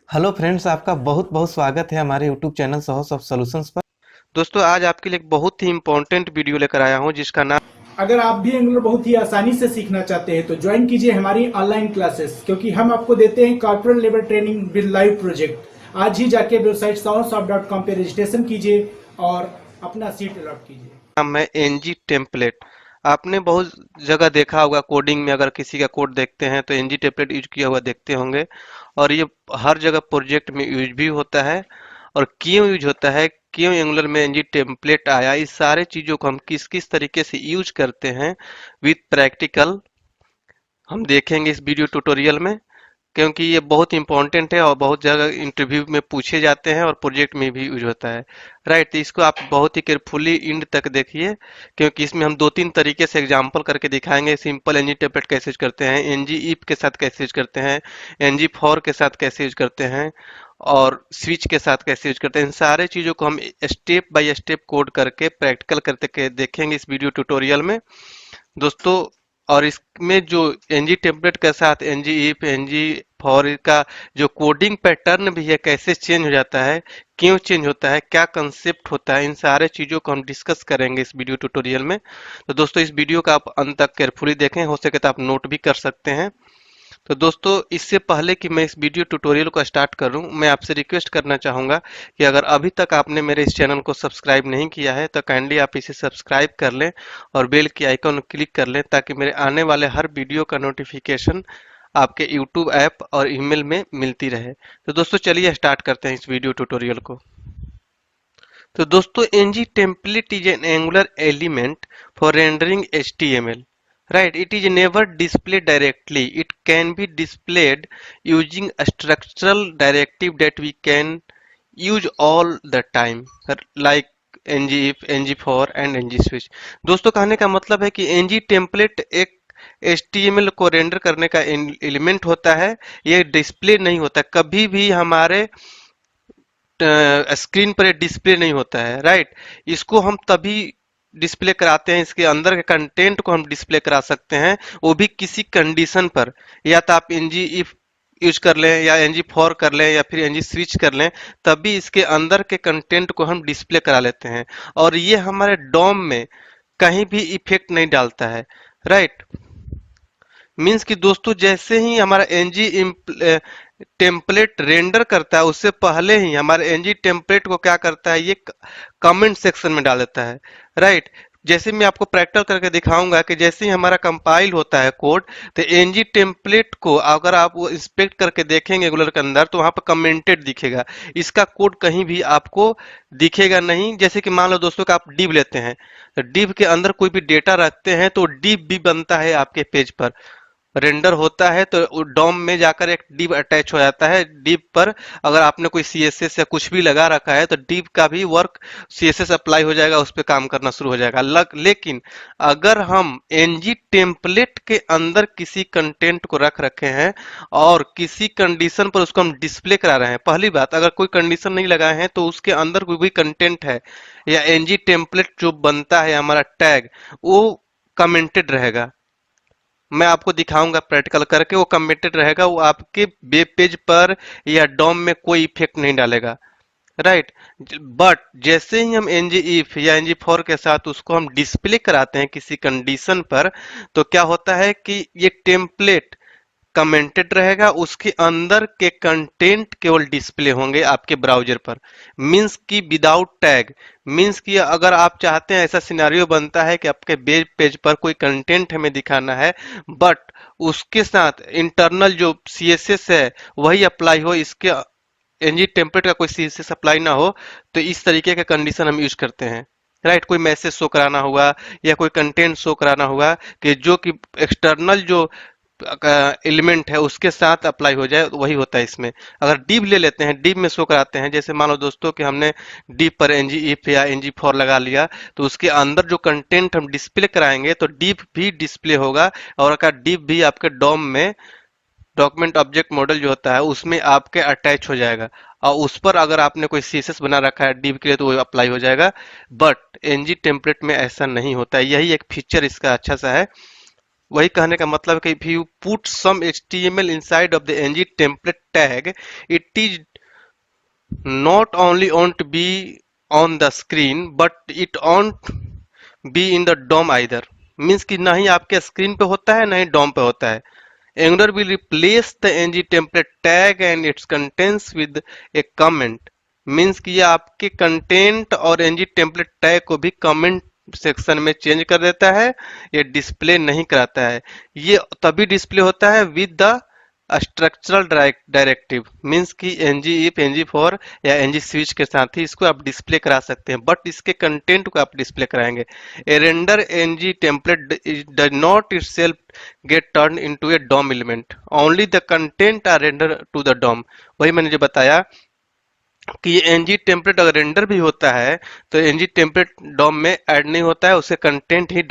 Hello friends, आपका बहुत बहुत स्वागत है हमारे YouTube channel source of solutions पर। दोस्तों, आज आपके लिए एक बहुत ही इंपॉर्टेंट वीडियो लेकर आया हूं जिसका नाम अगर आप भी एंगुलर बहुत ही आसानी से सीखना चाहते हैं तो ज्वाइन कीजिए हमारी ऑनलाइन क्लासेस, क्योंकि हम आपको देते हैं corporate level training with live project. आज ही जाके वेबसाइट sourceof.com पे रजिस्ट्रेशन कीजिए और अपना सीट अलॉट कीजिए। है एनजी टेम्पलेट। आपने बहुत जगह देखा होगा, कोडिंग में अगर किसी का कोड देखते हैं तो एनजी टेम्पलेट यूज किया हुआ देखते होंगे। और ये हर जगह प्रोजेक्ट में यूज भी होता है। और क्यों यूज होता है, क्यों एंगुलर में एनजी टेम्पलेट आया, इस सारे चीजों को हम किस किस तरीके से यूज करते हैं विथ प्रैक्टिकल हम देखेंगे इस वीडियो ट्यूटोरियल में। क्योंकि ये बहुत इंपॉर्टेंट है और बहुत जगह इंटरव्यू में पूछे जाते हैं और प्रोजेक्ट में भी यूज होता है। राइट, तो इसको आप बहुत ही केयरफुली इंड तक देखिए, क्योंकि इसमें हम दो तीन तरीके से एग्जांपल करके दिखाएंगे। सिंपल एनजी टेम्पलेट कैसे यूज करते हैं, एनजी इफ के साथ कैसे यूज करते हैं, एनजी फॉर के साथ कैसे यूज करते हैं, और स्विच के साथ कैसे यूज करते हैं। इन सारे चीजों को हम स्टेप बाय स्टेप कोड करके प्रैक्टिकल करके देखेंगे इस वीडियो ट्यूटोरियल में दोस्तों। और इसमें जो एनजी टेम्पलेट के साथ एनजी इफ एनजी फॉर का जो कोडिंग पैटर्न भी है, कैसे चेंज हो जाता है, क्यों चेंज होता है, क्या कंसेप्ट होता है, इन सारे चीजों को हम डिस्कस करेंगे इस वीडियो ट्यूटोरियल में। तो दोस्तों, इस वीडियो का आप अंत तक केयरफुली देखें, हो सके तो आप नोट भी कर सकते हैं। तो दोस्तों, इससे पहले कि मैं इस वीडियो ट्यूटोरियल को स्टार्ट करूं, मैं आपसे रिक्वेस्ट करना चाहूंगा कि अगर अभी तक आपने मेरे इस चैनल को सब्सक्राइब नहीं किया है तो काइंडली आप इसे सब्सक्राइब कर लें और बेल की आइकन क्लिक कर लें, ताकि मेरे आने वाले हर वीडियो का नोटिफिकेशन आपके यूट्यूब ऐप और ईमेल में मिलती रहे। तो दोस्तों, चलिए स्टार्ट करते हैं इस वीडियो ट्यूटोरियल को। तो दोस्तों, ng template is an angular element for rendering html. Right, it is never displayed directly. It can be displayed using a structural directive that we can use all the time, like ngif, ngfor andngswitch। दोस्तों, कहने का मतलब है कि ng template एक HTML को render करने का एलिमेंट होता है। ये डिस्प्ले नहीं होता, कभी भी हमारे स्क्रीन पर डिस्प्ले नहीं होता है। राइट, इसको हम तभी डिस्प्ले कराते हैं, इसके अंदर के कंटेंट को हम डिस्प्ले करा सकते हैं, वो भी किसी कंडीशन पर। या तो आप एनजी इफ यूज कर लें, या एनजी फॉर कर लें, या फिर एनजी स्विच कर लें, तभी इसके अंदर के कंटेंट को हम डिस्प्ले करा लेते हैं। और ये हमारे डोम में कहीं भी इफेक्ट नहीं डालता है। राइट, मीन्स कि दोस्तों, जैसे ही हमारा एनजी टेम्पलेट रेंडर करता है, उससे पहले ही हमारे एनजी टेम्पलेट को क्या करता है, ये कमेंट सेक्शन में डाल देता है। राइट, जैसे मैं आपको प्रैक्टिकल करके दिखाऊंगा कि जैसे ही हमारा कंपाइल होता है कोड, तो एनजी टेम्पलेट को अगर आप वो इंस्पेक्ट करके देखेंगे रेगुलर के अंदर, तो वहां पर कमेंटेड दिखेगा। इसका कोड कहीं भी आपको दिखेगा नहीं। जैसे कि मान लो दोस्तों कि आप div लेते हैं, तो div के अंदर कोई भी डेटा रखते हैं तो div भी बनता है आपके पेज पर। रेंडर होता है तो डॉम में जाकर एक डिव अटैच हो जाता है। डिव पर अगर आपने कोई सीएसएस या कुछ भी लगा रखा है तो डिव का भी वर्क सीएसएस अप्लाई हो जाएगा, उस पर काम करना शुरू हो जाएगा। लेकिन अगर हम एनजी टेम्पलेट के अंदर किसी कंटेंट को रख रखे हैं और किसी कंडीशन पर उसको हम डिस्प्ले करा रहे हैं, पहली बात, अगर कोई कंडीशन नहीं लगाए हैं तो उसके अंदर कोई भी कंटेंट है या एनजी टेम्पलेट जो बनता है हमारा टैग, वो कमेंटेड रहेगा। मैं आपको दिखाऊंगा प्रैक्टिकल करके, वो कमिटेड रहेगा, वो आपके वेब पेज पर या डॉम में कोई इफेक्ट नहीं डालेगा। राइट, बट जैसे ही हम एनजी इफ या एनजी फॉर के साथ उसको हम डिस्प्ले कराते हैं किसी कंडीशन पर, तो क्या होता है कि ये टेम्पलेट कमेंटेड रहेगा, उसके अंदर के कंटेंट केवल डिस्प्ले होंगे आपके ब्राउजर पर। मींस कि विदाउट टैग। मींस कि अगर आप चाहते हैं, ऐसा सिनेरियो बनता है कि आपके वेब पेज पर कोई कंटेंट हमें दिखाना है, बट उसके साथ इंटरनल जो सीएसएस है वही अप्लाई हो, इसके एनजी टेम्पलेट का कोई सीएसएस अप्लाई ना हो, तो इस तरीके का कंडीशन हम यूज करते हैं। राइट, कोई मैसेज शो कराना होगा या कोई कंटेंट शो कराना होगा कि जो कि एक्सटर्नल जो एलिमेंट है उसके साथ अप्लाई हो जाए, वही होता है इसमें। अगर डिव ले लेते हैं, डिव में शो कराते हैं, जैसे मान लो दोस्तों कि हमने डिव पर एनजी इफ या एनजी फॉर लगा लिया, तो उसके अंदर जो कंटेंट हम डिस्प्ले कराएंगे तो डिव भी डिस्प्ले होगा। और अगर डिव भी आपके डॉम में डॉक्यूमेंट ऑब्जेक्ट मॉडल जो होता है उसमें आपके अटैच हो जाएगा, और उस पर अगर आपने कोई सीएसएस बना रखा है डिव के लिए तो वो अप्लाई हो जाएगा। बट एनजी टेम्पलेट में ऐसा नहीं होता है, यही एक फीचर इसका अच्छा सा है। वही कहने का मतलब है कि if you put some HTML inside of the ng template tag, it is not only won't be on the screen but it won't be in the DOM either. Means कि ना ही आपके स्क्रीन पे होता है ना ही डोम पे होता है. Angular will replace the ng template tag and its contents with a comment. Means कि ये आपके कंटेंट और ng template टैग को भी कमेंट सेक्शन में चेंज कर देता है. ये डिस्प्ले नहीं कराता है. ये तभी डिस्प्ले होता है with the structural directive. Means कि ng if ng फॉर या ng स्विच के साथ ही इसको आप डिस्प्ले करा सकते हैं, बट इसके कंटेंट को आप डिस्प्ले कराएंगे. A render ng template does not itself get turned into a DOM element. Only the content are rendered to the DOM. वही मैंने जो बताया कि ये एनजी टेम्पलेट अगर रेंडर भी होता है तो एनजी टेम्पलेट डॉम में ऐड नहीं होता है, उसके कंटेंट ही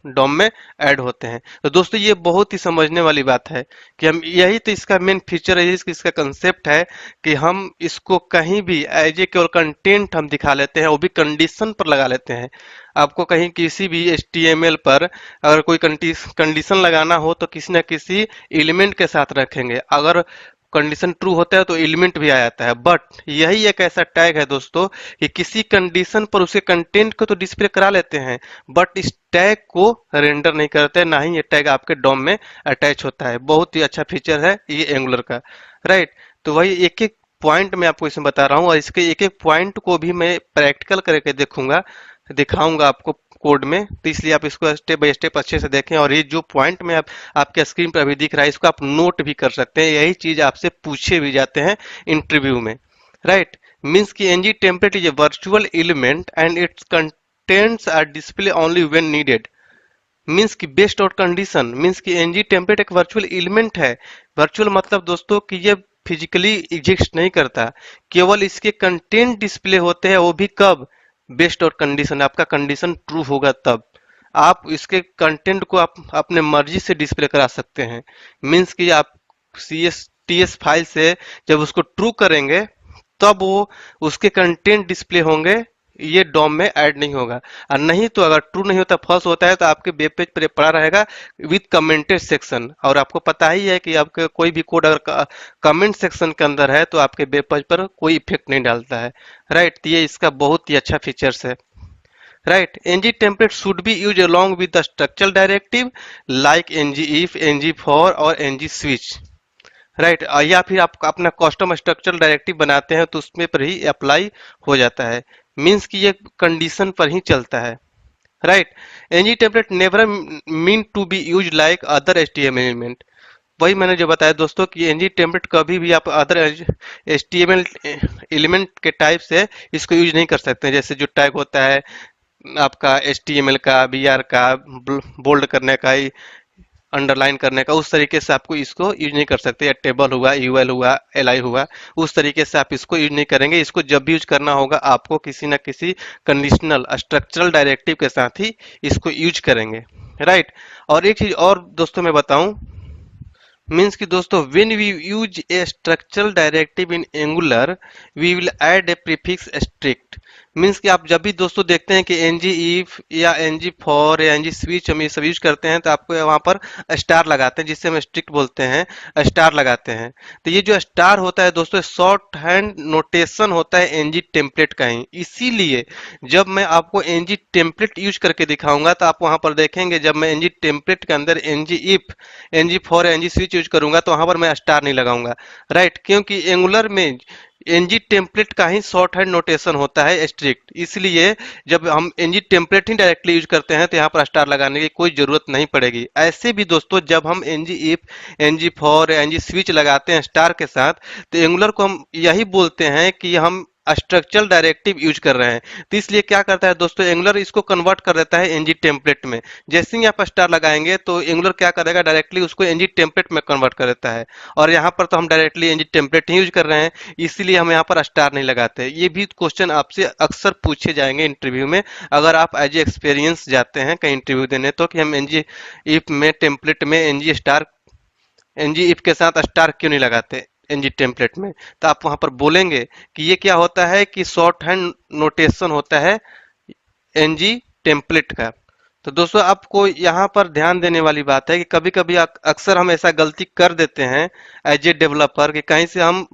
डॉम में ऐड होते हैं. तो दोस्तों ये बहुत ही समझने वाली बात है कि हम यही तो इसका मेन फीचर है, इसका कंसेप्ट है कि हम इसको कहीं भी एज ए केवल कंटेंट हम दिखा लेते हैं, वो भी कंडीशन पर लगा लेते हैं. आपको कहीं किसी भी HTML पर अगर कोई कंडीशन लगाना हो तो किसी न किसी एलिमेंट के साथ रखेंगे. अगर कंडीशन ट्रू होता है तो एलिमेंट भी आ जाता है. बट यही एक ऐसा टैग है दोस्तों कि किसी कंडीशन पर उसके कंटेंट को तो डिस्प्ले करा लेते हैं, बट इस टैग को रेंडर नहीं करते, ना ही ये टैग आपके डॉम में अटैच होता है. बहुत ही अच्छा फीचर है ये एंगुलर का, राइट. तो वही एक एक पॉइंट मैं आपको इसमें बता रहा हूँ और इसके एक एक पॉइंट को भी मैं प्रैक्टिकल करके देखूंगा, दिखाऊंगा आपको कोड में. तो इसलिए आप इसको स्टेप बाय स्टेप अच्छे से देखें. और ये जो पॉइंट में आप आपके स्क्रीन पर अभी दिख रहा है इसको आप नोट भी कर सकते हैं. यही चीज आपसे पूछे भी जाते हैं इंटरव्यू में, राइट. मीन्स कि ng template is a virtual element and its contents are display only when needed. Means कि बेस्ड ऑन कंडीशन. मीन्स कि एनजी टेम्पलेट एक वर्चुअल एलिमेंट है. वर्चुअल मतलब दोस्तों कि ये फिजिकली एग्जिस्ट नहीं करता, केवल इसके कंटेंट डिस्प्ले होते हैं, वो भी कब, बेस्ड ऑन कंडीशन. आपका कंडीशन ट्रू होगा तब आप इसके कंटेंट को आप अपने मर्जी से डिस्प्ले करा सकते हैं. मीन्स कि आप CSTS फाइल से जब उसको ट्रू करेंगे तब वो उसके कंटेंट डिस्प्ले होंगे, ये डॉम में ऐड नहीं होगा. और नहीं तो अगर ट्रू नहीं होता, फॉल्स होता है, तो आपके वेब पेज पर पड़ा रहेगा विद कमेंटेड सेक्शन. और आपको पता ही है कि आपके कोई भी कोड अगर कमेंट सेक्शन के अंदर है तो आपके वेब पेज पर कोई इफेक्ट नहीं डालता है, राइट. तो ये इसका बहुत ही अच्छा फीचर्स है, right. ng template should be used along with the structural directive like ng if, ng for और ng switch, राइट. या फिर आप अपना कस्टम स्ट्रक्चरल डायरेक्टिव बनाते हैं तो उसमें पर ही अप्लाई हो जाता है. मीन्स कि ये कंडीशन पर ही चलता है, right. ng template never mean to be use like other HTML element. वही मैंने जो बताया दोस्तों कि ng टेम्पलेट कभी भी आप अदर HTML एलिमेंट के टाइप से इसको यूज नहीं कर सकते. जैसे जो टैग होता है आपका HTML का, BR का, बोल्ड करने का, अंडरलाइन करने का, उस तरीके से आपको इसको यूज नहीं कर सकते. या टेबल हुआ, UL हुआ, LI हुआ, उस तरीके से आप इसको यूज नहीं करेंगे. इसको जब भी यूज करना होगा आपको किसी ना किसी कंडीशनल स्ट्रक्चरल डायरेक्टिव के साथ ही इसको यूज करेंगे, राइट. और एक चीज और दोस्तों मैं बताऊं, मीन्स कि दोस्तों when we use a structural directive in Angular we will add a prefix strict. Means कि आप जब भी दोस्तों देखते हैं कि ng if या ng for या ng switch हम ये सब यूज करते हैं तो आपको वहां पर स्टार लगाते हैं, जिससे हम स्ट्रिक्ट बोलते हैं, स्टार लगाते हैं. तो ये जो स्टार होता है दोस्तों शॉर्ट हैंड नोटेशन होता है ng टेम्पलेट का ही. इसीलिए जब मैं आपको ng टेम्पलेट यूज करके दिखाऊंगा तो आप वहां पर देखेंगे जब मैं ng टेम्पलेट के अंदर ng if, ng for या ng switch यूज करूंगा तो वहां पर मैं स्टार नहीं लगाऊंगा, राइट. क्योंकि एंगुलर में ng टेम्पलेट का ही शॉर्ट हैंड नोटेशन होता है स्ट्रिक्ट. इसलिए जब हम ng टेम्पलेट ही डायरेक्टली यूज करते हैं तो यहाँ पर स्टार लगाने की कोई जरूरत नहीं पड़ेगी. ऐसे भी दोस्तों जब हम ng if, ng for या ng switch लगाते हैं स्टार के साथ तो एंगुलर को हम यही बोलते हैं कि हम स्ट्रक्चरल डायरेक्टिव यूज कर रहे हैं. तो इसलिए क्या करता है दोस्तों, एंगुलर इसको कन्वर्ट कर देता है ng टेम्पलेट में. जैसे ही आप स्टार लगाएंगे तो एंगुलर क्या करेगा, डायरेक्टली उसको ng टेम्पलेट में कन्वर्ट कर देता है. और यहाँ पर तो हम डायरेक्टली ng टेम्पलेट ही यूज कर रहे हैं, इसीलिए हम यहाँ पर स्टार नहीं लगाते. ये भी क्वेश्चन आपसे अक्सर पूछे जाएंगे इंटरव्यू में अगर आप एज ए एक्सपीरियंस जाते हैं कहीं इंटरव्यू देने, तो कि हम ng if में टेम्पलेट में ng if के साथ स्टार क्यों नहीं लगाते ng टेम्पलेट में. तो आप वहां पर बोलेंगे कि ये क्या होता है कि शॉर्ट हैंड नोटेशन होता है ng टेम्पलेट का. तो दोस्तों आपको यहाँ पर ध्यान देने वाली बात है कि कभी कभी अक्सर हम ऐसा गलती कर देते हैं एज ए डेवलपर कि कहीं से हम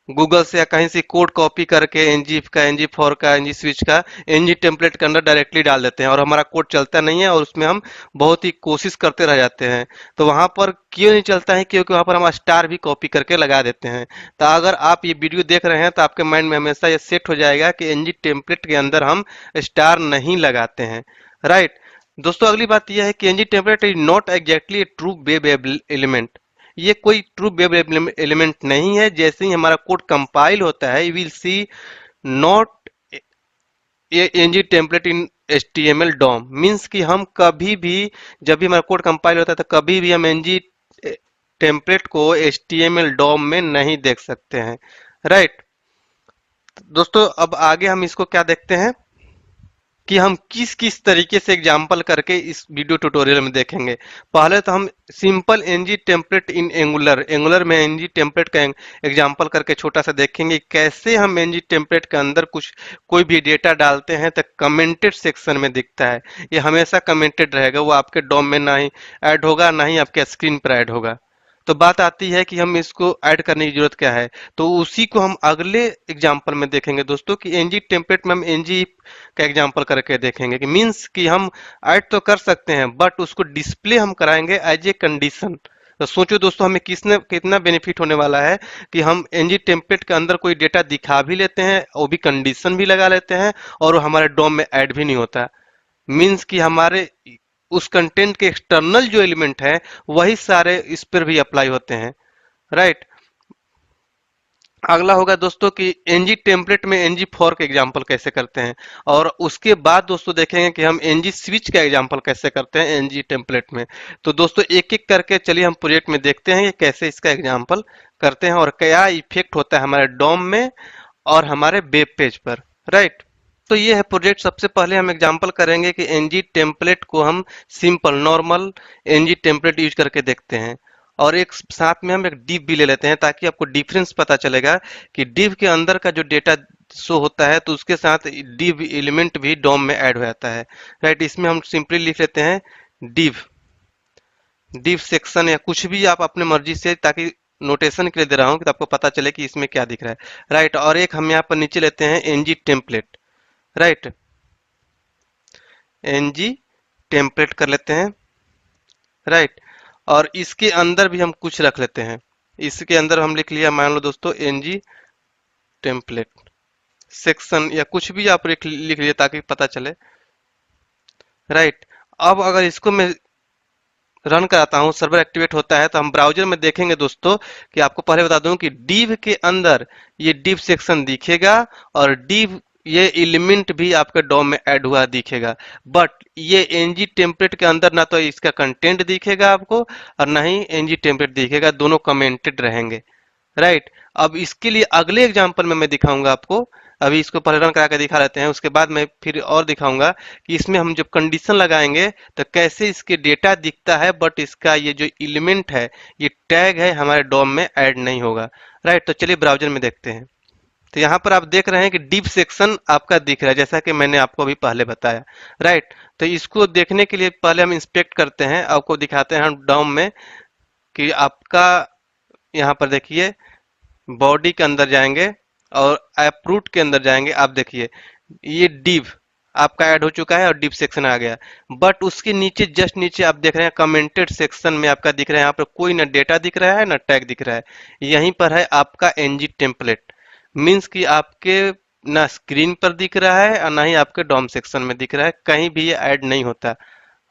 गूगल से या कहीं से कोड कॉपी करके एनजी का, एनजी फोर का, एनजी स्विच का एनजी टेम्पलेट के अंदर डायरेक्टली डाल देते हैं और हमारा कोड चलता नहीं है और उसमें हम बहुत ही कोशिश करते रह जाते हैं। तो वहां पर क्यों नहीं चलता है? क्योंकि वहां पर हम स्टार भी कॉपी करके लगा देते हैं। तो अगर आप ये वीडियो देख रहे हैं तो आपके माइंड में हमेशा ये सेट हो जाएगा कि एनजी टेम्पलेट के अंदर हम स्टार नहीं लगाते हैं, राइट। दोस्तों अगली बात यह है कि ng template is not exactly a true web element. ये कोई ट्रू वेब एलिमेंट नहीं है। जैसे ही हमारा कोड कंपाइल होता है, will see not a ng template in HTML DOM. Means कि हम कभी भी, जब भी हमारा कोड कंपाइल होता है तो कभी भी हम एनजी टेम्पलेट को एचटीएमएल डॉम में नहीं देख सकते हैं, राइट। दोस्तों अब आगे हम इसको क्या देखते हैं कि हम किस किस तरीके से एग्जाम्पल करके इस वीडियो ट्यूटोरियल में देखेंगे। पहले तो हम सिंपल एनजी टेम्पलेट इन एंगुलर एंगुलर में एनजी टेम्पलेट का एग्जाम्पल करके छोटा सा देखेंगे कैसे हम एनजी टेम्पलेट के अंदर कुछ कोई भी डेटा डालते हैं तो कमेंटेड सेक्शन में दिखता है। ये हमेशा कमेंटेड रहेगा, वो आपके डॉम में ना ही ऐड होगा ना ही आपके स्क्रीन पर ऐड होगा। तो बात आती है कि हम इसको ऐड करने की जरूरत क्या है, तो उसी को हम अगले एग्जाम्पल में देखेंगे दोस्तों कि एनजी टेम्पलेट में हम एनजी का एग्जांपल करके देखेंगे कि मींस कि हम ऐड तो कर सकते हैं बट उसको डिस्प्ले हम कराएंगे एज ए कंडीशन। तो सोचो दोस्तों हमें किसने कितना बेनिफिट होने वाला है कि हम एनजी टेम्पलेट के अंदर कोई डेटा दिखा भी लेते हैं, वो भी कंडीशन भी लगा लेते हैं और वो हमारे डॉम में ऐड भी नहीं होता। मीन्स कि हमारे उस कंटेंट के एक्सटर्नल जो एलिमेंट है वही सारे इस पर भी अप्लाई होते हैं, राइट। अगला होगा दोस्तों कि एनजी टेम्पलेट में एनजी फोर का एग्जाम्पल कैसे करते हैं, और उसके बाद दोस्तों देखेंगे कि हम एनजी स्विच का एग्जाम्पल कैसे करते हैं एनजी टेम्पलेट में। तो दोस्तों एक एक करके चलिए हम प्रोजेक्ट में देखते हैं कि कैसे इसका एग्जाम्पल करते हैं और क्या इफेक्ट होता है हमारे डॉम में और हमारे वेब पेज पर, राइट। तो ये है प्रोजेक्ट। सबसे पहले हम एग्जांपल करेंगे कि एनजी टेम्पलेट को हम simple normal ng template use करके देखते हैं और एक साथ में हम एक div भी ले लेते हैं ताकि आपको डिफरेंस पता चलेगा कि div के अंदर का जो डेटा शो होता है तो उसके साथ div एलिमेंट भी डॉम में ऐड हो जाता है, राइट। इसमें हम सिंपली लिख लेते हैं div div सेक्शन या कुछ भी आप अपने मर्जी से, ताकि नोटेशन के लिए दे रहा हूँ कि तो आपको पता चले कि इसमें क्या दिख रहा है, राइट। और एक हम यहाँ पर नीचे लेते हैं ng template, right. Ng template कर लेते हैं, राइट। और इसके अंदर भी हम कुछ रख लेते हैं। इसके अंदर हम लिख लिया, मान लो दोस्तों एनजी टेम्पलेट सेक्शन या कुछ भी आप लिख लिख लिए ताकि पता चले, राइट। अब अगर इसको मैं रन कराता हूँ, सर्वर एक्टिवेट होता है, तो हम ब्राउजर में देखेंगे दोस्तों कि आपको पहले बता दूं कि div के अंदर ये div सेक्शन दिखेगा और div ये एलिमेंट भी आपके डॉम में ऐड हुआ दिखेगा। बट ये एनजी टेम्पलेट के अंदर ना तो इसका कंटेंट दिखेगा आपको और ना ही एनजी टेम्पलेट दिखेगा, दोनों कमेंटेड रहेंगे, राइट। अब इसके लिए अगले एग्जांपल में मैं दिखाऊंगा आपको। अभी इसको पहले रन करा के दिखा लेते हैं, उसके बाद मैं फिर और दिखाऊंगा कि इसमें हम जब कंडीशन लगाएंगे तो कैसे इसके डेटा दिखता है बट इसका ये जो एलिमेंट है, ये टैग है, हमारे डॉम में ऐड नहीं होगा, राइट। तो चलिए ब्राउजर में देखते हैं। तो यहाँ पर आप देख रहे हैं कि डिव सेक्शन आपका दिख रहा है जैसा कि मैंने आपको अभी पहले बताया, राइट। तो इसको देखने के लिए पहले हम इंस्पेक्ट करते हैं, आपको दिखाते हैं हम डॉम में कि आपका यहाँ पर देखिए बॉडी के अंदर जाएंगे और अप्रूट के अंदर जाएंगे। आप देखिए ये डिव आपका ऐड हो चुका है और डिव सेक्शन आ गया, बट उसके नीचे जस्ट नीचे आप देख रहे हैं कमेंटेड सेक्शन में आपका दिख रहा है, यहाँ पर कोई ना डेटा दिख रहा है ना टैग दिख रहा है। यहीं पर है आपका एनजी टेम्पलेट। मीन्स कि आपके ना स्क्रीन पर दिख रहा है और ना ही आपके डॉम सेक्शन में दिख रहा है, कहीं भी ये ऐड नहीं होता,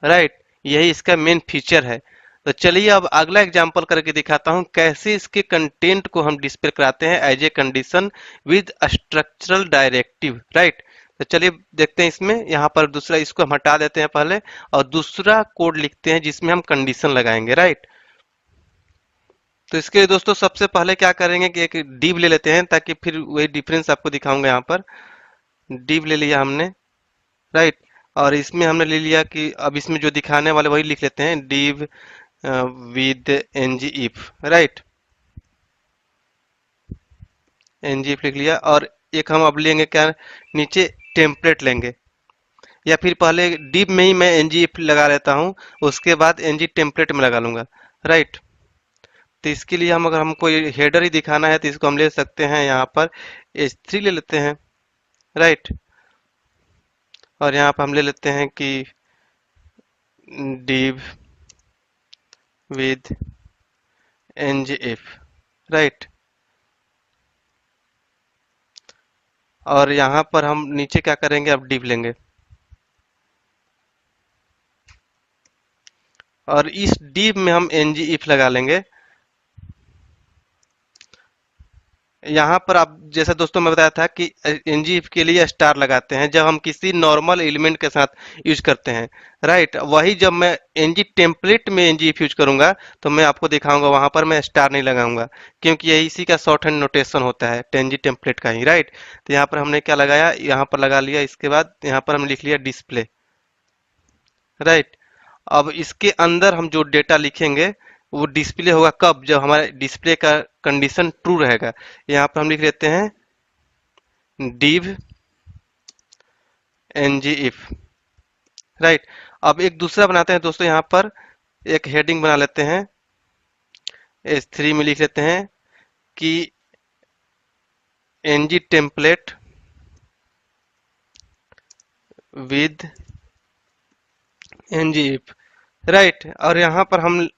राइट। यही इसका मेन फीचर है। तो चलिए अब अगला एग्जांपल करके दिखाता हूं कैसे इसके कंटेंट को हम डिस्प्ले कराते हैं as a condition with structural directive, right. तो चलिए देखते हैं इसमें। यहाँ पर दूसरा इसको हम हटा देते हैं पहले और दूसरा कोड लिखते हैं जिसमें हम कंडीशन लगाएंगे, राइट। तो इसके लिए दोस्तों सबसे पहले क्या करेंगे कि एक div ले लेते हैं ताकि फिर वही डिफरेंस आपको दिखाऊंगा। यहाँ पर div ले लिया हमने, राइट। और इसमें हमने ले लिया कि अब इसमें जो दिखाने वाले वही लिख लेते हैं div with ng if, right. ng if लिख लिया और एक हम अब लेंगे क्या, नीचे टेम्पलेट लेंगे। या फिर पहले div में ही मैं ng if लगा लेता हूँ, उसके बाद ng टेम्पलेट में लगा लूंगा, राइट। तो इसके लिए हम, अगर हमको हेडर ही दिखाना है तो इसको हम ले सकते हैं यहाँ पर h3 ले लेते हैं, राइट। और यहाँ पर हम ले लेते हैं कि div with ngif, राइट। और यहाँ पर हम नीचे क्या करेंगे, अब div लेंगे और इस div में हम ng if लगा लेंगे। यहाँ पर आप, जैसा दोस्तों मैं बताया था कि ngif के लिए स्टार लगाते हैं जब हम किसी नॉर्मल एलिमेंट के साथ यूज करते हैं, राइट। वही जब मैं ng टेम्पलेट में ngif यूज करूंगा तो मैं आपको दिखाऊंगा, वहां पर मैं स्टार नहीं लगाऊंगा, क्योंकि ये इसी का शॉर्ट हैंड नोटेशन होता है ng टेम्पलेट का ही, राइट। तो यहाँ पर हमने क्या लगाया, यहाँ पर लगा लिया, इसके बाद यहाँ पर हम लिख लिया डिस्प्ले, राइट। अब इसके अंदर हम जो डेटा लिखेंगे वो डिस्प्ले होगा कब, जब हमारे डिस्प्ले का कंडीशन ट्रू रहेगा। यहाँ पर हम लिख लेते हैं div ngif, राइट। अब एक दूसरा बनाते हैं दोस्तों, यहाँ पर एक हेडिंग बना लेते हैं, h3 में लिख लेते हैं कि ng template with ngif, right. और यहाँ पर हम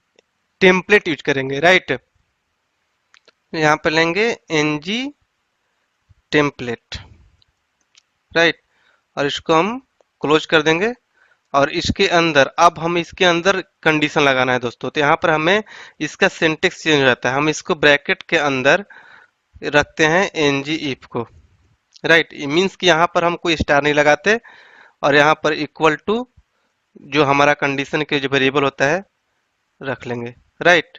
टेम्पलेट यूज करेंगे, राइट। यहाँ पर लेंगे ng टेम्पलेट, राइट। और इसको हम क्लोज कर देंगे। और इसके अंदर, अब हम इसके अंदर कंडीशन लगाना है दोस्तों, तो यहाँ पर हमें इसका सिंटेक्स चेंज हो जाता है। हम इसको ब्रैकेट के अंदर रखते हैं ng if को, राइट। ये मीन्स कि यहाँ पर हम कोई स्टार नहीं लगाते और यहाँ पर इक्वल टू जो हमारा कंडीशन के जो वेरिएबल होता है रख लेंगे, राइट।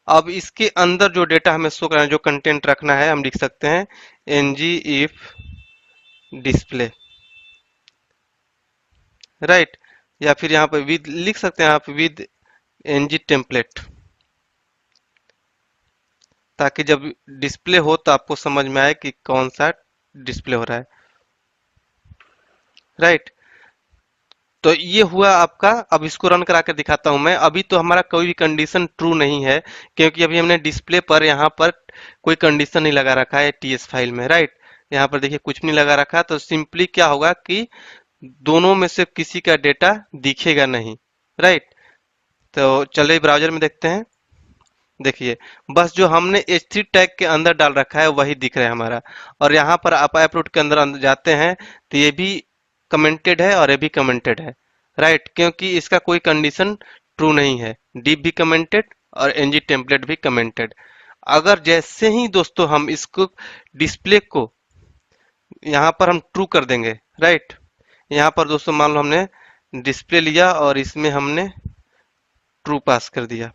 अब इसके अंदर जो डेटा हमें शो करना है, जो कंटेंट रखना है, हम लिख सकते हैं ng if डिस्प्ले, राइट। या फिर यहाँ पर विद लिख सकते हैं आप, विद ng टेम्पलेट, ताकि जब डिस्प्ले हो तो आपको समझ में आए कि कौन सा डिस्प्ले हो रहा है, राइट। तो ये हुआ आपका। अब इसको रन करा कर दिखाता हूं मैं। अभी तो हमारा कोई भी कंडीशन ट्रू नहीं है, क्योंकि अभी हमने डिस्प्ले पर यहाँ पर कोई कंडीशन नहीं लगा रखा है टीएस फाइल में, राइट। यहाँ पर देखिए कुछ नहीं लगा रखा, तो सिंपली क्या होगा कि दोनों में से किसी का डेटा दिखेगा नहीं, राइट। तो चलिए ब्राउजर में देखते हैं। देखिए बस जो हमने h3 टैग के अंदर डाल रखा है वही दिख रहा है हमारा। और यहाँ पर आप ऐप रूट के अंदर जाते हैं तो ये भी कमेंटेड है और ये भी कमेंटेड है, राइट, क्योंकि इसका कोई कंडीशन ट्रू नहीं है। div भी कमेंटेड और ng टेम्पलेट भी कमेंटेड। अगर जैसे ही दोस्तों हम इसको डिस्प्ले को यहाँ पर हम ट्रू कर देंगे, राइट। यहाँ पर दोस्तों मान लो हमने डिस्प्ले लिया और इसमें हमने ट्रू पास कर दिया,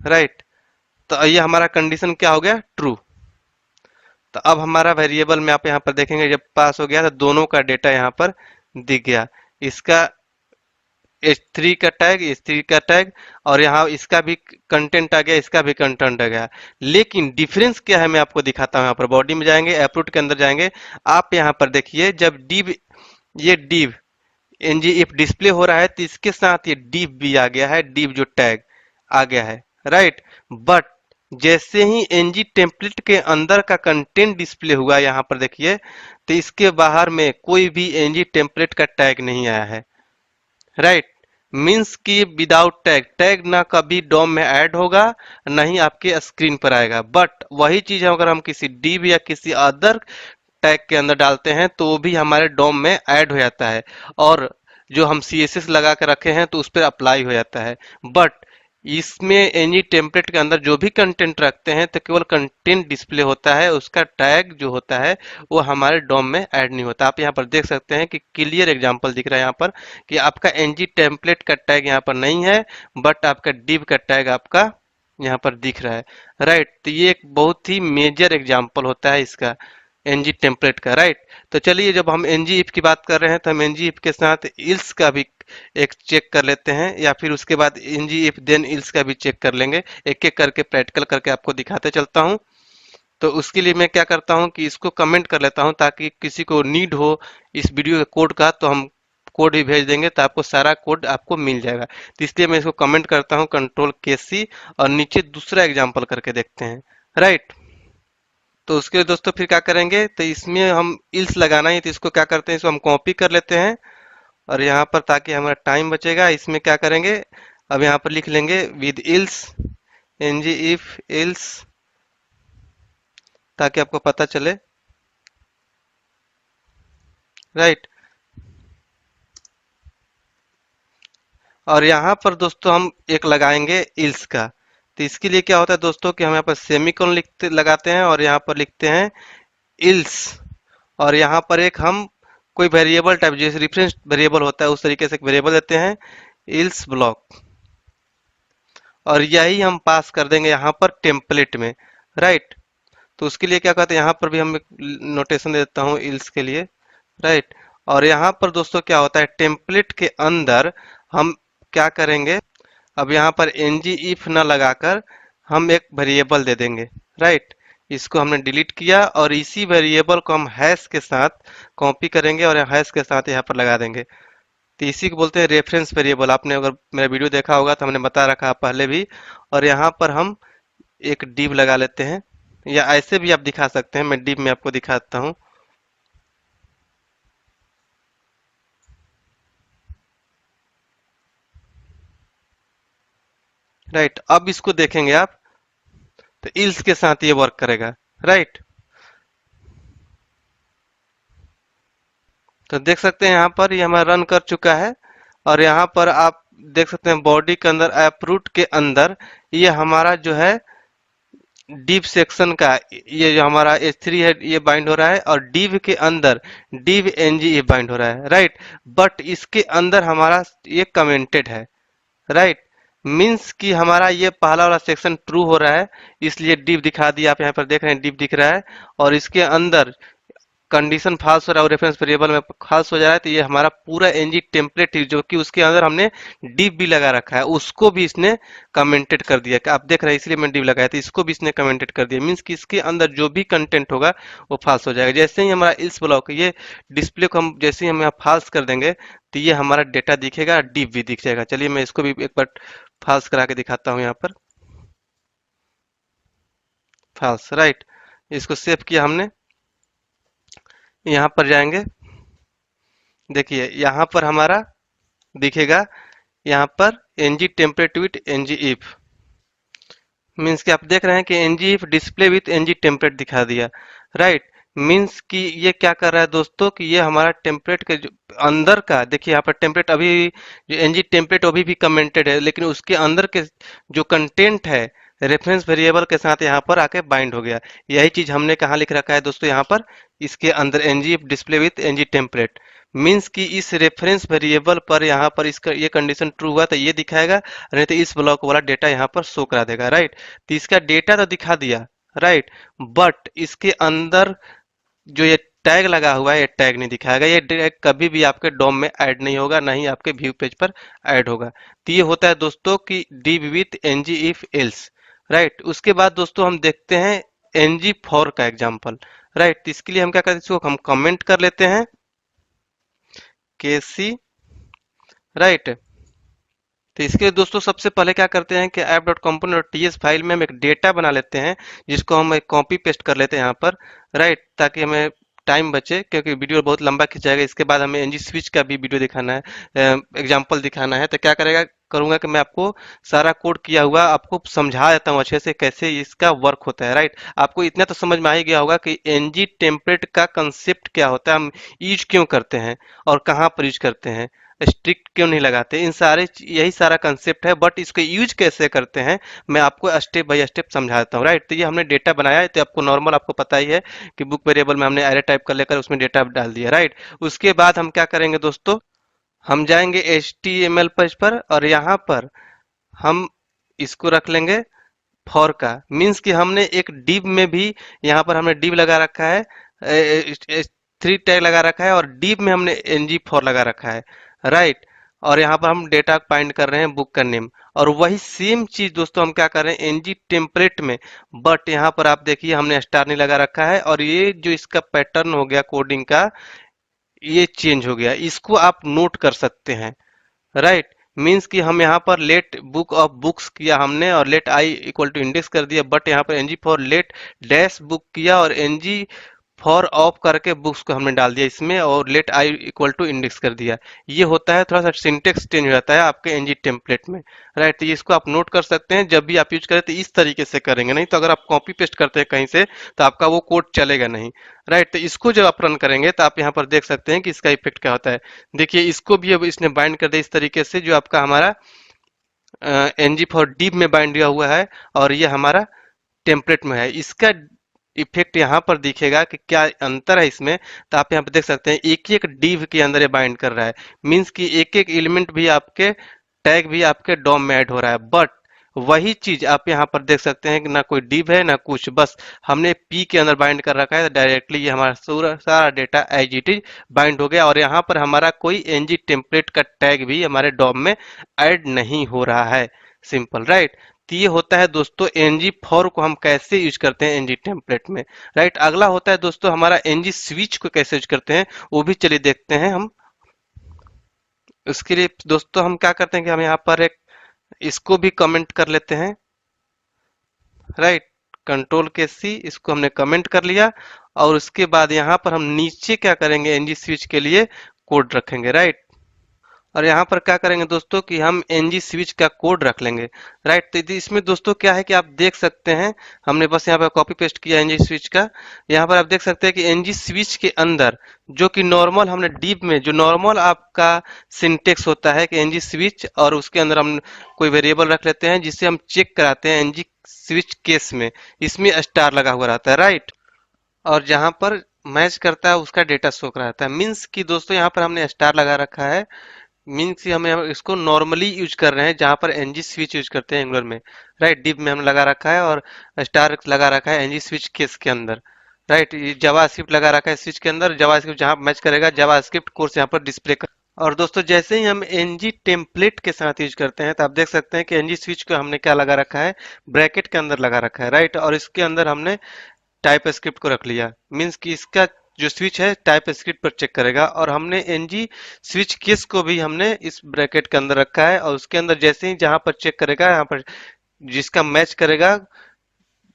राइट। तो ये हमारा कंडीशन क्या हो गया, ट्रू। तो अब हमारा वेरिएबल में आप यहाँ पर देखेंगे जब पास हो गया तो दोनों का डेटा यहाँ पर दिख गया। इसका h3 का टैग, h3 का टैग, और यहाँ इसका भी कंटेंट आ गया, इसका भी कंटेंट आ गया। लेकिन डिफरेंस क्या है मैं आपको दिखाता हूँ। यहाँ पर बॉडी में जाएंगे, एप्रूट के अंदर जाएंगे, आप यहाँ पर देखिए जब div, ये div ng if डिस्प्ले हो रहा है तो इसके साथ ये div भी आ गया है, div जो टैग आ गया है, राइट। बट जैसे ही ng टेम्पलेट के अंदर का कंटेंट डिस्प्ले हुआ, यहाँ पर देखिए, तो इसके बाहर में कोई भी ng टेम्पलेट का टैग नहीं आया है, राइट। मीन्स कि विदाउट टैग, टैग ना कभी डॉम में ऐड होगा, ना ही आपके स्क्रीन पर आएगा। बट वही चीज है अगर हम किसी div या किसी अदर टैग के अंदर डालते हैं तो वो भी हमारे डॉम में ऐड हो जाता है, और जो हम CSS लगा कर रखे हैं तो उस पर अप्लाई हो जाता है। बट इसमें एनी टेम्पलेट के अंदर जो भी कंटेंट रखते हैं तो केवल कंटेंट डिस्प्ले होता है, उसका टैग जो होता है वो हमारे डॉम में ऐड नहीं होता। आप यहाँ पर देख सकते हैं कि क्लियर एग्जांपल दिख रहा है यहाँ पर कि आपका ng टेम्पलेट का टैग यहाँ पर नहीं है, बट आपका div का टैग आपका यहाँ पर दिख रहा है, राइट। तो ये एक बहुत ही मेजर एग्जाम्पल होता है इसका ng टेम्पलेट का, राइट। तो चलिए जब हम ng if की बात कर रहे हैं तो हम ng if के साथ else का भी एक चेक कर लेते हैं, या फिर उसके बाद ng if then else का भी चेक कर लेंगे। एक एक करके प्रैक्टिकल करके आपको दिखाते चलता हूं। तो उसके लिए मैं क्या करता हूँ कि इसको कमेंट कर लेता हूँ, ताकि किसी को नीड हो इस वीडियो के कोड का तो हम कोड भी भेज देंगे, तो आपको सारा कोड आपको मिल जाएगा। तो इसलिए मैं इसको कमेंट करता हूँ कंट्रोल के सी, और नीचे दूसरा एग्जाम्पल करके देखते हैं। राइट, तो उसके लिए दोस्तों फिर क्या करेंगे, तो इसमें हम इल्स लगाना ही, तो इसको क्या करते हैं, इसको हम कॉपी कर लेते हैं, और यहाँ पर ताकि हमारा टाइम बचेगा, इसमें क्या करेंगे, अब यहाँ पर लिख लेंगे with else, ng if else, ताकि आपको पता चले। राइट, और यहाँ पर दोस्तों हम एक लगाएंगे इल्स का। तो इसके लिए क्या होता है दोस्तों कि हम यहाँ पर सेमीकोलन लिखते लगाते हैं, और यहाँ पर लिखते हैं इल्स, और यहाँ पर एक हम कोई वेरिएबल टाइप, जैसे रेफरेंस वेरिएबल होता है उस तरीके से एक वेरिएबल देते हैं, इल्स ब्लॉक, और यही हम पास कर देंगे यहाँ पर टेम्पलेट में। राइट, तो उसके लिए क्या कहते हैं, यहाँ पर भी हम एक नोटेशन दे देता हूँ इल्स के लिए। राइट, और यहाँ पर दोस्तों क्या होता है, टेम्पलेट के अंदर हम क्या करेंगे, अब यहाँ पर ng if ना लगाकर हम एक वेरिएबल दे देंगे। राइट, इसको हमने डिलीट किया, और इसी वेरिएबल को हम हैश के साथ कॉपी करेंगे और हैश के साथ यहाँ पर लगा देंगे। तो इसी को बोलते हैं रेफरेंस वेरिएबल। आपने अगर मेरा वीडियो देखा होगा तो हमने बता रखा पहले भी। और यहाँ पर हम एक div लगा लेते हैं, या ऐसे भी आप दिखा सकते हैं, मैं div में आपको दिखाता हूँ। राइट, अब इसको देखेंगे आप, तो इल्स के साथ ये वर्क करेगा। राइट, तो देख सकते हैं यहाँ पर ये हमारा रन कर चुका है, और यहाँ पर आप देख सकते हैं बॉडी के अंदर ऐप रूट के अंदर ये हमारा जो है div सेक्शन का, ये जो हमारा h3 है ये बाइंड हो रहा है, और div के अंदर div ng ये बाइंड हो रहा है। राइट, बट इसके अंदर हमारा ये कमेंटेड है। राइट, मीन्स कि हमारा ये पहला वाला सेक्शन ट्रू हो रहा है, इसलिए div दिखा दिया। आप यहाँ पर देख रहे हैं div दिख रहा है, और इसके अंदर कंडीशन फॉल्स हो रहा है और रेफरेंस वेरिएबल में फॉल्स हो जा रहा है, तो ये हमारा पूरा एनजी टेम्पलेट जो कि उसके अंदर हमने div भी लगा रखा है, उसको भी इसने कमेंटेड कर दिया। कि आप देख रहे हैं इसलिए मैं div लगाया था, इसको भी इसने कमेंटेड कर दिया। मीन्स कि इसके अंदर जो भी कंटेंट होगा वो फॉल्स हो जाएगा। जैसे ही हमारा इल्स ब्लॉक ये डिस्प्ले को हम जैसे ही हम यहाँ फॉल्स कर देंगे, तो ये हमारा डेटा दिखेगा, div भी दिख जाएगा। चलिए मैं इसको भी एक बार फॉल्स करा के दिखाता हूँ यहाँ पर। फॉल्स, राइट, इसको सेव किया हमने, यहाँ पर जाएंगे, देखिए यहाँ पर हमारा दिखेगा, यहाँ पर ng template with ng if, means कि आप देख रहे हैं कि ng if display with ng template दिखा दिया। राइट, मीन्स कि ये क्या कर रहा है दोस्तों कि ये हमारा टेम्पलेट के जो अंदर का, देखिए यहाँ पर टेम्पलेट अभी जो ng टेम्पलेट अभी भी कमेंटेड है, लेकिन उसके अंदर के जो कंटेंट है रेफरेंस वेरिएबल के साथ यहाँ पर आके बाइंड हो गया। यही चीज हमने कहाँ लिख रखा है दोस्तों, यहाँ पर इसके अंदर ng if display with ng template, means कि इस रेफरेंस वेरिएबल पर यहाँ पर इसका ये कंडीशन ट्रू हुआ तो ये दिखाएगा, नहीं तो इस ब्लॉक वाला डेटा यहाँ पर शो करा देगा। राइट, तो इसका डेटा तो दिखा दिया। राइट, बट इसके अंदर जो ये टैग लगा हुआ है ये टैग नहीं दिखाएगा। ये टैग कभी भी आपके डॉम में ऐड नहीं होगा, ना ही आपके व्यू पेज पर ऐड होगा। तो ये होता है दोस्तों कि div with ng if else। Right, उसके बाद दोस्तों हम देखते हैं ng for का एग्जाम्पल। राइट, तो इसके लिए हम क्या करते हैं, इसको हम कमेंट कर लेते हैं kc। राइट, तो इसके लिए दोस्तों सबसे पहले क्या करते हैं कि app.component.ts फाइल में हम एक डेटा बना लेते हैं, जिसको हम एक कॉपी पेस्ट कर लेते हैं यहाँ पर। राइट, ताकि हमें टाइम बचे, क्योंकि वीडियो बहुत लंबा खिंचाएगा। इसके बाद हमें एनजी स्विच का भी वीडियो दिखाना है, एग्जाम्पल दिखाना है। तो क्या करेगा करूंगा कि मैं आपको सारा कोड किया हुआ आपको समझा देता हूँ अच्छे से कैसे इसका वर्क होता है। राइट, आपको इतना तो समझ में आ ही गया होगा कि एनजी टेम्पलेट का कंसेप्ट क्या होता है, हम यूज क्यों करते हैं और कहाँ पर यूज करते हैं, स्ट्रिक्ट क्यों नहीं लगाते, इन सारे यही सारा कंसेप्ट है। बट इसको यूज कैसे करते हैं मैं आपको स्टेप बाय स्टेप समझा देता हूँ। राइट, तो ये हमने डेटा बनाया है, तो आपको नॉर्मल आपको पता ही है कि बुक वेरिएबल में हमने एरे टाइप कर लेकर उसमें डेटा डाल दिया। राइट, उसके बाद हम क्या करेंगे दोस्तों, हम जाएंगे HTML पेज पर, और यहाँ पर हम इसको रख लेंगे फॉर का। मीन्स कि हमने एक div में भी यहाँ पर हमने div लगा रखा है, 3 टैग लगा रखा है, और div में हमने ng for लगा रखा है। राइट, और यहाँ पर हम डेटा बाइंड कर रहे हैं बुक का नेम। और वही सेम चीज दोस्तों हम क्या कर रहे हैं एनजी टेम्पलेट में, बट यहाँ पर आप देखिए हमने स्टार नहीं लगा रखा है, और ये जो इसका पैटर्न हो गया कोडिंग का, ये चेंज हो गया। इसको आप नोट कर सकते हैं, राइट। मीन्स कि हम यहाँ पर लेट बुक ऑफ बुक्स किया हमने, और let i equal to index कर दिया, बट यहाँ पर ng for let dash book किया, और एनजी फॉर ऑफ करके बुक्स को हमने डाल दिया इसमें, और let i equal to index कर दिया। ये होता है, थोड़ा सा सिंटेक्स चेंज हो जाता है आपके एनजी टेम्पलेट में, राइट। तो ये इसको आप नोट कर सकते हैं, जब भी आप यूज करें तो इस तरीके से करेंगे, नहीं तो अगर आप कॉपी पेस्ट करते हैं कहीं से तो आपका वो कोड चलेगा नहीं, राइट। तो इसको जब आप रन करेंगे तो आप यहाँ पर देख सकते हैं कि इसका इफेक्ट क्या होता है। देखिए इसको भी अब इसने बाइंड कर दिया इस तरीके से, जो आपका हमारा एनजी फॉर डीप में बाइंड किया हुआ है, और ये हमारा टेम्पलेट में है। इसका इफेक्ट यहाँ पर दिखेगा कि क्या अंतर है इसमें। तो आप यहाँ पर देख सकते हैं एक एक div के अंदर ये बाइंड कर रहा है, मीन्स कि एक एक एलिमेंट भी आपके टैग भी आपके डॉम में ऐड हो रहा है। बट वही चीज आप यहाँ पर देख सकते हैं कि ना कोई div है ना कुछ, बस हमने p के अंदर बाइंड कर रखा है, तो डायरेक्टली ये हमारा सारा data as it is bind हो गया, और यहाँ पर हमारा कोई एनजी टेम्पलेट का टैग भी हमारे डॉम में ऐड नहीं हो रहा है। Simple, right. तो ये होता है दोस्तों एनजी फॉर को हम कैसे यूज करते हैं एनजी टेम्पलेट में, राइट। अगला होता है दोस्तों हमारा एनजी स्विच को कैसे यूज करते हैं, वो भी चलिए देखते हैं हम। उसके लिए दोस्तों हम क्या करते हैं कि हम यहाँ पर एक इसको भी कमेंट कर लेते हैं, राइट। कंट्रोल के सी, इसको हमने कमेंट कर लिया, और उसके बाद यहाँ पर हम नीचे क्या करेंगे एनजी स्विच के लिए कोड रखेंगे, राइट। और यहाँ पर क्या करेंगे दोस्तों कि हम एनजी स्विच का कोड रख लेंगे, राइट। तो इसमें दोस्तों क्या है कि आप देख सकते हैं, हमने बस यहाँ पर कॉपी पेस्ट किया एनजी स्विच का। यहाँ पर आप देख सकते हैं कि एनजी स्विच के अंदर जो कि नॉर्मल हमने डीप में जो नॉर्मल आपका सिंटेक्स होता है कि एनजी स्विच, और उसके अंदर हम कोई वेरिएबल रख लेते हैं जिससे हम चेक कराते हैं एनजी स्विच केस में, इसमें स्टार लगा हुआ रहता है, राइट। और जहाँ पर मैच करता है उसका डेटा शो कराता है। मीन्स कि दोस्तों यहाँ पर हमने स्टार लगा रखा है, मीन्स कि हमें इसको नॉर्मली यूज कर रहे हैं जहां पर एनजी स्विच यूज करते हैं एंगुलर में, राइट। डिप में हमने लगा रखा है, और स्टार लगा रखा है एनजी स्विच केस के अंदर, राइट। ये जावास्क्रिप्ट लगा रखा है स्विच के अंदर, जावास्क्रिप्ट जहां मैच करेगा जावास्क्रिप्ट कोर्स यहाँ पर डिस्प्ले कर। और दोस्तों जैसे ही हम एनजी टेम्पलेट के साथ यूज करते हैं तो आप देख सकते हैं कि एनजी स्विच को हमने क्या लगा रखा है, ब्रैकेट के अंदर लगा रखा है, राइट। और इसके अंदर हमने टाइप स्क्रिप्ट को रख लिया, मीन्स कि इसका जो स्विच है टाइप स्क्रिप्ट पर चेक करेगा। और हमने एनजी स्विच केस को भी हमने इस ब्रैकेट के अंदर रखा है, और उसके अंदर जैसे ही जहां पर चेक करेगा यहाँ पर जिसका मैच करेगा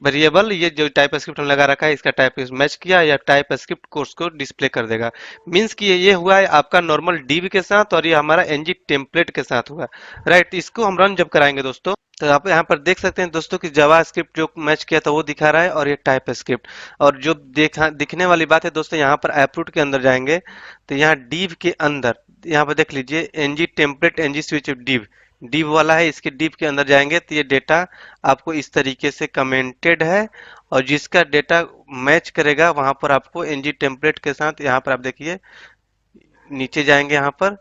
वेरिएबल, ये जो टाइप स्क्रिप्ट हम लगा रखा है इसका टाइप मैच किया या टाइप स्क्रिप्ट कोर्स को डिस्प्ले कर देगा। मीन्स कि ये हुआ है आपका नॉर्मल div के साथ, और ये हमारा एनजी टेम्पलेट के साथ हुआ, राइट। इसको हम रन जब कराएंगे दोस्तों तो आप यहाँ पर देख सकते हैं दोस्तों कि जावा स्क्रिप्ट जो मैच किया था वो दिखा रहा है, और ये टाइप स्क्रिप्ट। और जो देखा दिखने वाली बात है दोस्तों, यहाँ पर एप्रूट के अंदर जाएंगे तो यहाँ div के अंदर यहाँ पर देख लीजिए ng template ng switch div div वाला है, इसके div के अंदर जाएंगे तो ये डेटा आपको इस तरीके से कमेंटेड है, और जिसका डेटा मैच करेगा वहां पर आपको एनजी टेम्पलेट के साथ यहाँ पर आप देखिए नीचे जाएंगे यहाँ पर,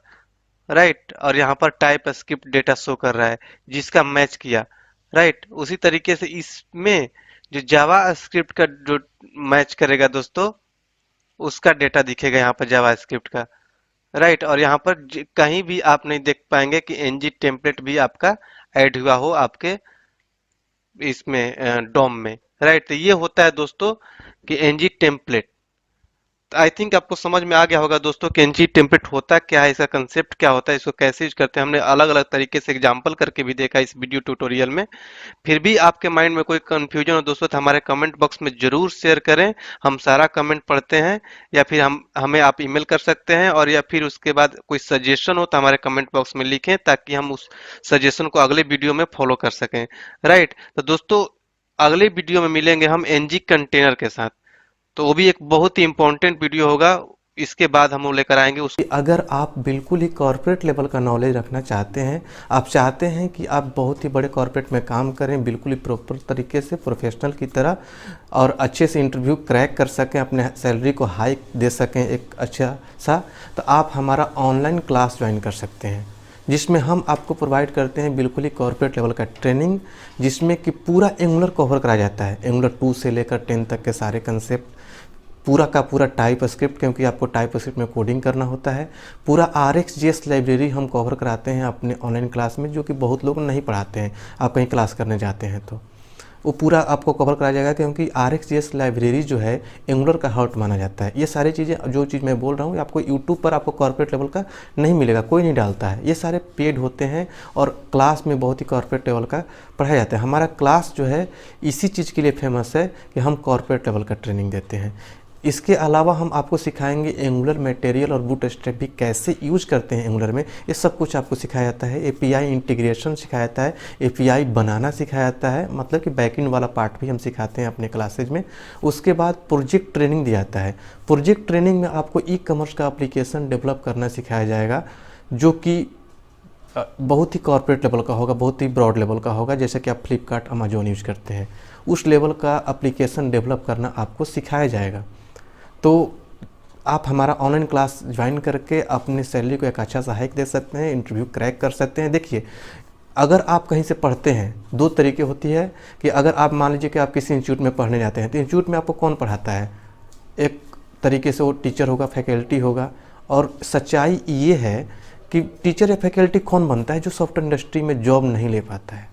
राइट। और यहाँ पर टाइप स्क्रिप्ट डेटा शो कर रहा है जिसका मैच किया, राइट। उसी तरीके से इसमें जो जावा स्क्रिप्ट का जो मैच करेगा दोस्तों उसका डेटा दिखेगा यहाँ पर जावा स्क्रिप्ट का, राइट। और यहाँ पर कहीं भी आप नहीं देख पाएंगे कि एनजी टेम्पलेट भी आपका ऐड हुआ हो आपके इसमें डॉम में, राइट। तो ये होता है दोस्तों कि एनजी टेम्पलेट। आई थिंक आपको समझ में आ गया होगा दोस्तों कि एनजी टेम्पलेट होता क्या है, इसका कंसेप्ट क्या होता है, इसको कैसे यूज करते हैं। हमने अलग अलग तरीके से एग्जांपल करके भी देखा इस वीडियो ट्यूटोरियल में। फिर भी आपके माइंड में कोई कंफ्यूजन हो दोस्तों तो हमारे कमेंट बॉक्स में जरूर शेयर करें, हम सारा कमेंट पढ़ते हैं। या फिर हमें आप ईमेल कर सकते हैं, और या फिर उसके बाद कोई सजेशन हो तो हमारे कमेंट बॉक्स में लिखें ताकि हम उस सजेशन को अगले वीडियो में फॉलो कर सकें, राइट। तो दोस्तों अगले वीडियो में मिलेंगे हम एनजी कंटेनर के साथ, तो वो भी एक बहुत ही इंपॉर्टेंट वीडियो होगा। इसके बाद हम वो लेकर आएंगे उस। अगर आप बिल्कुल ही कॉर्पोरेट लेवल का नॉलेज रखना चाहते हैं, आप चाहते हैं कि आप बहुत ही बड़े कॉर्पोरेट में काम करें बिल्कुल ही प्रॉपर तरीके से प्रोफेशनल की तरह, और अच्छे से इंटरव्यू क्रैक कर सकें, अपने सैलरी को हाइक दे सकें एक अच्छा सा, तो आप हमारा ऑनलाइन क्लास ज्वाइन कर सकते हैं, जिसमें हम आपको प्रोवाइड करते हैं बिल्कुल ही कॉर्पोरेट लेवल का ट्रेनिंग, जिसमें कि पूरा एंगुलर कवर कराया जाता है। एंगुलर 2 से लेकर 10 तक के सारे कंसेप्ट पूरा का पूरा टाइप स्क्रिप्ट, क्योंकि आपको टाइप स्क्रिप्ट में कोडिंग करना होता है। पूरा RxJS लाइब्रेरी हम कवर कराते हैं अपने ऑनलाइन क्लास में, जो कि बहुत लोग नहीं पढ़ाते हैं। आप कहीं क्लास करने जाते हैं तो वो पूरा आपको कवर कराया जाएगा, क्योंकि RxJS लाइब्रेरी जो है एंगुलर का हार्ट माना जाता है। ये सारी चीज़ें जो चीज़ मैं बोल रहा हूँ आपको यूट्यूब पर आपको कॉर्पोरेट लेवल का नहीं मिलेगा, कोई नहीं डालता है। ये सारे पेड होते हैं और क्लास में बहुत ही कॉर्पोरेट लेवल का पढ़ाया जाता है। हमारा क्लास जो है इसी चीज़ के लिए फेमस है कि हम कॉर्पोरेट लेवल का ट्रेनिंग देते हैं। इसके अलावा हम आपको सिखाएंगे एंगुलर मटेरियल और बूटस्ट्रैप भी कैसे यूज करते हैं एंगुलर में, ये सब कुछ आपको सिखाया जाता है। API इंटीग्रेशन सिखाया जाता है, API बनाना सिखाया जाता है, मतलब कि बैकएंड वाला पार्ट भी हम सिखाते हैं अपने क्लासेज में। उसके बाद प्रोजेक्ट ट्रेनिंग दिया जाता है। प्रोजेक्ट ट्रेनिंग में आपको ई-कॉमर्स का एप्लीकेशन डेवलप करना सिखाया जाएगा, जो कि बहुत ही कॉर्पोरेट लेवल का होगा, बहुत ही ब्रॉड लेवल का होगा। जैसे कि आप फ्लिपकार्ट, अमेजोन यूज करते हैं, उस लेवल का एप्लीकेशन डेवलप करना आपको सिखाया जाएगा। तो आप हमारा ऑनलाइन क्लास ज्वाइन करके अपनी सैलरी को एक अच्छा सहायक दे सकते हैं, इंटरव्यू क्रैक कर सकते हैं। देखिए, अगर आप कहीं से पढ़ते हैं, दो तरीके होती है कि अगर आप मान लीजिए कि आप किसी इंस्टीट्यूट में पढ़ने जाते हैं, तो इंस्टीट्यूट में आपको कौन पढ़ाता है? एक तरीके से वो टीचर होगा, फैकल्टी होगा। और सच्चाई ये है कि टीचर या फैकल्टी कौन बनता है? जो सॉफ्टवेयर इंडस्ट्री में जॉब नहीं ले पाता है,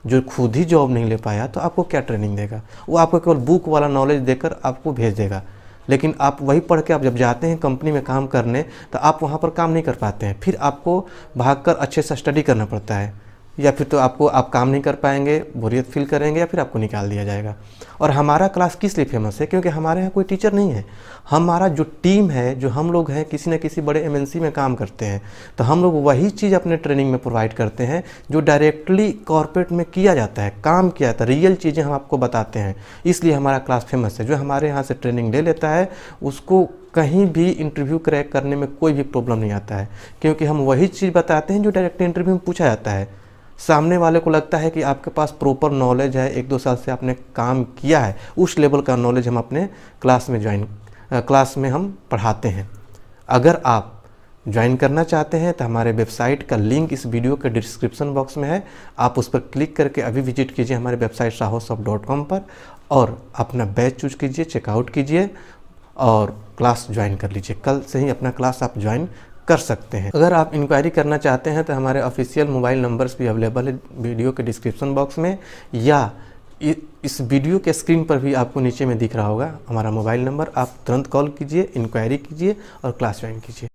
जो खुद ही जॉब नहीं ले पाया, तो आपको क्या ट्रेनिंग देगा? वो आपको केवल बुक वाला नॉलेज देकर आपको भेज देगा। लेकिन आप वही पढ़ के आप जब जाते हैं कंपनी में काम करने, तो आप वहाँ पर काम नहीं कर पाते हैं। फिर आपको भागकर अच्छे से स्टडी करना पड़ता है, या फिर तो आप काम नहीं कर पाएंगे, बोरियत फील करेंगे, या फिर आपको निकाल दिया जाएगा। और हमारा क्लास किस लिए फेमस है? क्योंकि हमारे यहाँ कोई टीचर नहीं है। हमारा जो टीम है, जो हम लोग हैं, किसी न किसी बड़े MNC में काम करते हैं, तो हम लोग वही चीज़ अपने ट्रेनिंग में प्रोवाइड करते हैं जो डायरेक्टली कॉर्पोरेट में किया जाता है, काम किया जाता है, रियल चीज़ें हम आपको बताते हैं। इसलिए हमारा क्लास फेमस है। जो हमारे यहाँ से ट्रेनिंग ले लेता है उसको कहीं भी इंटरव्यू क्रैक करने में कोई भी प्रॉब्लम नहीं आता है, क्योंकि हम वही चीज़ बताते हैं जो डायरेक्ट इंटरव्यू में पूछा जाता है। सामने वाले को लगता है कि आपके पास प्रॉपर नॉलेज है, 1-2 साल से आपने काम किया है, उस लेवल का नॉलेज हम अपने क्लास में हम पढ़ाते हैं। अगर आप ज्वाइन करना चाहते हैं तो हमारे वेबसाइट का लिंक इस वीडियो के डिस्क्रिप्शन बॉक्स में है। आप उस पर क्लिक करके अभी विजिट कीजिए हमारे वेबसाइट sahosoft.com पर और अपना बैच चूज कीजिए, चेकआउट कीजिए और क्लास ज्वाइन कर लीजिए। कल से ही अपना क्लास आप ज्वाइन कर सकते हैं। अगर आप इंक्वायरी करना चाहते हैं तो हमारे ऑफिशियल मोबाइल नंबर्स भी अवेलेबल है वीडियो के डिस्क्रिप्शन बॉक्स में, या इस वीडियो के स्क्रीन पर भी आपको नीचे में दिख रहा होगा हमारा मोबाइल नंबर। आप तुरंत कॉल कीजिए, इंक्वायरी कीजिए और क्लास ज्वाइन कीजिए।